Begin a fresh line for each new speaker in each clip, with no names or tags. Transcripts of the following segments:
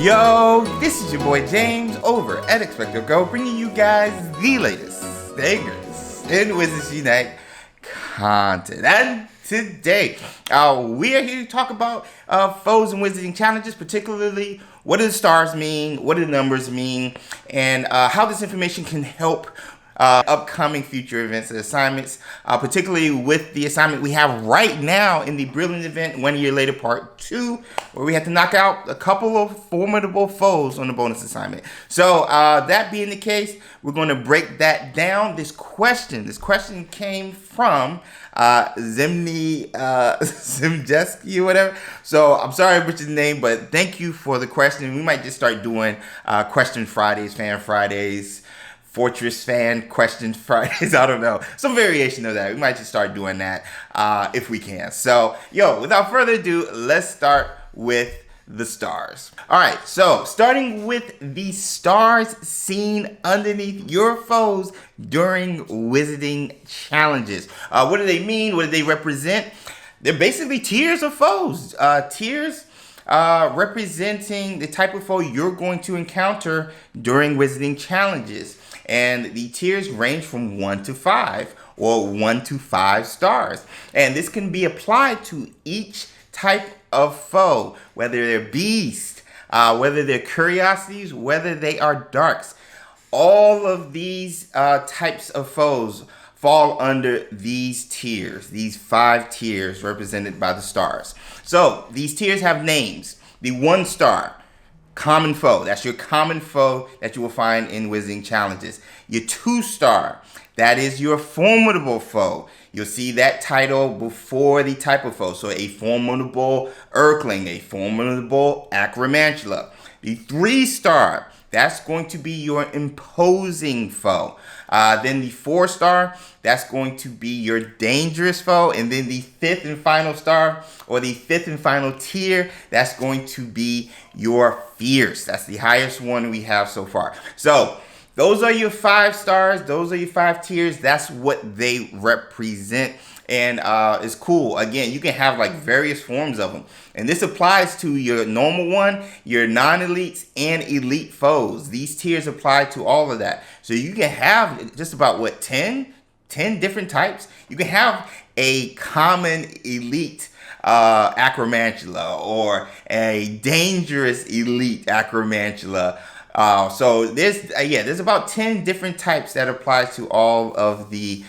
Yo, this is your boy James over at XpectoGO, bringing you guys the latest bangers in Wizards Unite content. And today, we are here to talk about foes and wizarding challenges, particularly what do the stars mean, what do the numbers mean, and how this information can help upcoming future events and assignments, particularly with the assignment we have right now in the Brilliant Event 1 Year Later Part 2, where we have to knock out a couple of formidable foes on the bonus assignment. So that being the case, we're going to break that down. This question came from Zimjeski or whatever. So I'm sorry I butchered the name, but thank you for the question. We might just start doing Question Fridays, Fan Fridays, Fortress Fan Question Fridays. I don't know. Some variation of that. We might just start doing that if we can. So, without further ado, let's start with the stars. Alright, so starting with the stars seen underneath your foes during wizarding challenges. What do they mean? What do they represent? They're basically tiers of foes. Tiers representing the type of foe you're going to encounter during wizarding challenges. And the tiers range from 1 to 5 or 1 to 5 stars. And this can be applied to each type of foe, whether they're beasts, whether they're curiosities, whether they are darks. All of these types of foes fall under these tiers, these 5 tiers represented by the stars. So these tiers have names. The 1 star, common foe. That's your common foe that you will find in wizarding challenges. Your 2 star, that is your formidable foe. You'll see that title before the type of foe. So a formidable Urkling, a formidable Acromantula. The 3 star, that's going to be your imposing foe. Then the 4 star, that's going to be your dangerous foe. And then the 5th and final star, or the 5th and final tier, that's going to be your fierce. That's the highest one we have so far. So those are your 5 stars. Those are your 5 tiers. That's what they represent. And it's cool. Again, you can have like various forms of them. And this applies to your normal one, your non-elites, and elite foes. These tiers apply to all of that. So you can have just about, what, 10 different types? You can have a common elite Acromantula or a dangerous elite Acromantula. So there's about 10 different types that apply to all of the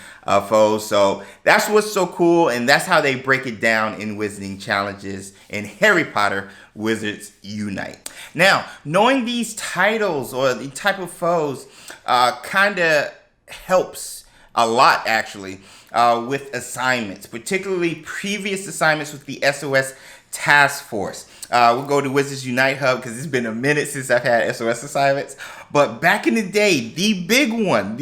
foes. So that's what's so cool, and that's how they break it down in wizarding challenges in Harry Potter Wizards Unite. Now, knowing these titles or the type of foes kind of helps a lot, actually, with assignments, particularly previous assignments with the SOS Task Force. We'll go to Wizards Unite Hub because it's been a minute since I've had SOS assignments. But back in the day, the big one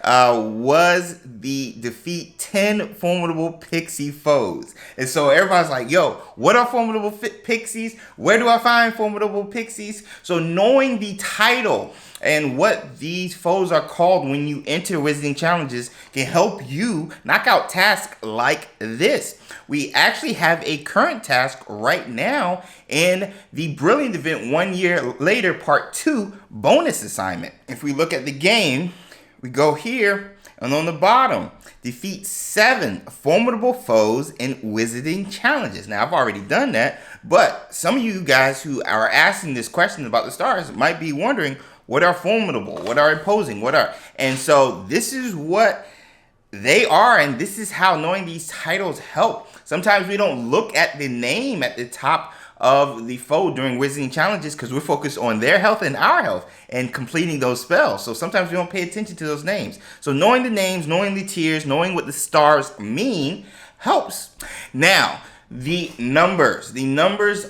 was the defeat 10 formidable pixie foes. And so everybody's like, yo, what are formidable pixies? Where do I find formidable pixies? So knowing the title and what these foes are called when you enter wizarding challenges can help you knock out tasks like this. We actually have a current task right now in the Brilliant Event 1 Year Later Part 2 bonus assignment. If we look at the game, we go here, and on the bottom, defeat 7 formidable foes in wizarding challenges. Now, I've already done that, but some of you guys who are asking this question about the stars might be wondering, what are formidable? What are imposing? And so this is what they are, and this is how knowing these titles help. Sometimes we don't look at the name at the top of the foe during wizarding challenges because we're focused on their health and our health and completing those spells. So sometimes we don't pay attention to those names. So knowing the names, knowing the tiers, knowing what the stars mean helps. Now, the numbers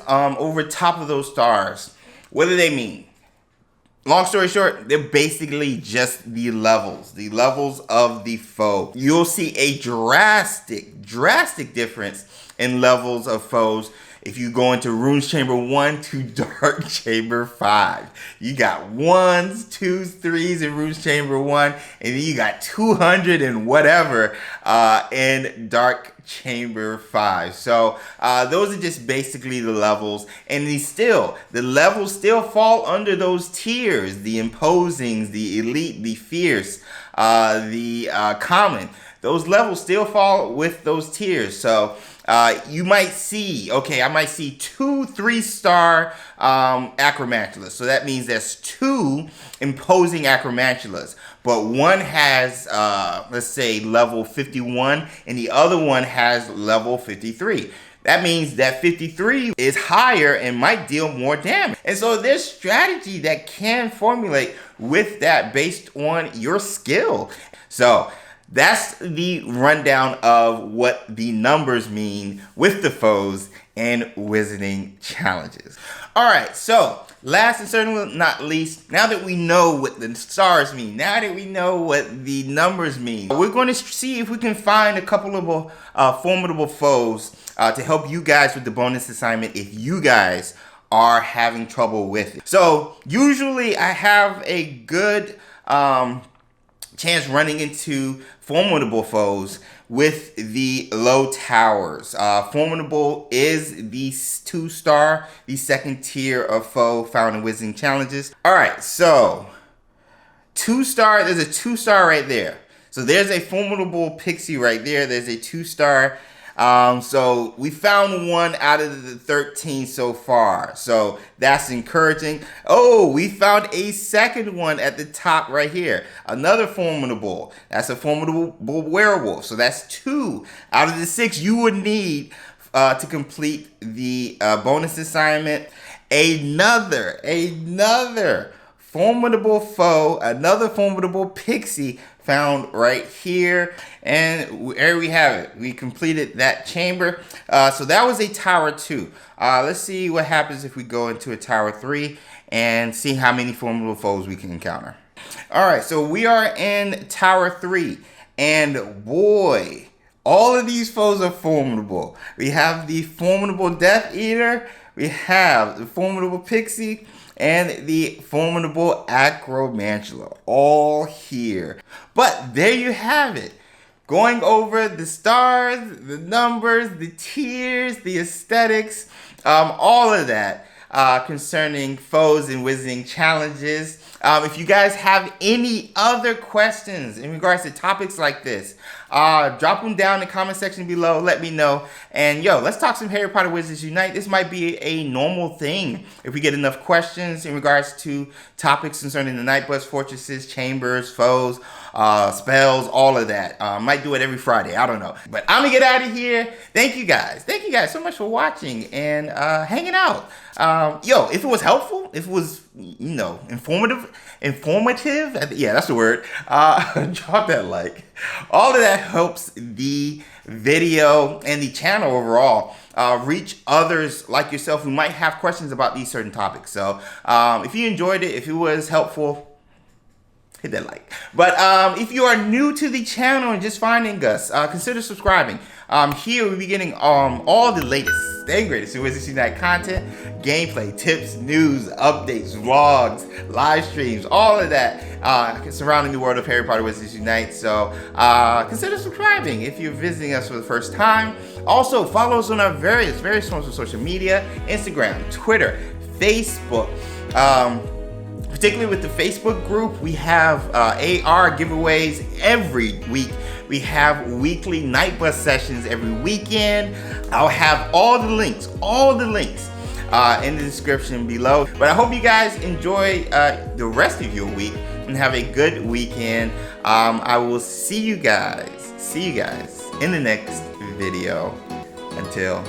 over top of those stars, what do they mean? Long story short, they're basically just the levels of the foe. You'll see a drastic difference in levels of foes If you go into Runes Chamber 1 to Dark Chamber 5, you got 1s, 2s, 3s in Runes Chamber 1, and then you got 200 and whatever in Dark Chamber 5. So those are just basically the levels, and the levels still fall under those tiers: the imposing, the elite, the fierce, the common. Those levels still fall with those tiers. So you might see, okay, I might see 2 3-star acromantulas. So that means there's 2 imposing acromantulas, but one has, let's say, level 51, and the other one has level 53. That means that 53 is higher and might deal more damage. And so there's strategy that can formulate with that based on your skill. So that's the rundown of what the numbers mean with the foes and wizarding challenges. All right, so last and certainly not least, now that we know what the stars mean, now that we know what the numbers mean, we're going to see if we can find a couple of formidable foes to help you guys with the bonus assignment if you guys are having trouble with it. So usually I have a good chance running into formidable foes with the low towers. Formidable is the 2-star, the second tier of foe found in Wizarding Challenges. All right, so 2-star, there's a 2-star right there. So there's a formidable pixie right there. There's a 2-star. So we found one out of the 13 so far. So that's encouraging. Oh, we found a second one at the top right here. Another formidable. That's a formidable werewolf. So that's 2 out of the 6 you would need to complete the bonus assignment. Another formidable foe, another formidable pixie found right here, and there we have it. We completed that chamber. So that was a tower 2. Let's see what happens if we go into a tower 3 and see how many formidable foes we can encounter. All right, so we are in tower 3, and boy, all of these foes are formidable. We have the formidable Death Eater, we have the formidable Pixie, and the formidable Acromantula, all here. But there you have it. Going over the stars, the numbers, the tiers, the aesthetics, all of that concerning foes and wizarding challenges. If you guys have any other questions in regards to topics like this, drop them down in the comment section below. Let me know. And yo, let's talk some Harry Potter Wizards Unite. This might be a normal thing if we get enough questions in regards to topics concerning the Night Bus, fortresses, chambers, foes, spells, all of that. Might do it every Friday. I don't know. But I'm gonna get out of here. Thank you guys. Thank you guys so much for watching and hanging out. Yo, if it was helpful, if it was, you know, informative, yeah, that's the word. Drop that like. All of that helps the video and the channel overall reach others like yourself who might have questions about these certain topics. So if you enjoyed it, if it was helpful, hit that like. But if you are new to the channel and just finding us, consider subscribing. Here we'll be getting all the latest and greatest Wizards Unite content, gameplay, tips, news, updates, vlogs, live streams, all of that surrounding the world of Harry Potter Wizards Unite. So consider subscribing if you're visiting us for the first time. Also follow us on our various forms of social media: Instagram, Twitter, Facebook. Particularly with the Facebook group, we have AR giveaways every week. We have weekly Night Bus sessions every weekend. I'll have all the links in the description below. But I hope you guys enjoy the rest of your week and have a good weekend. I will see you guys in the next video. Until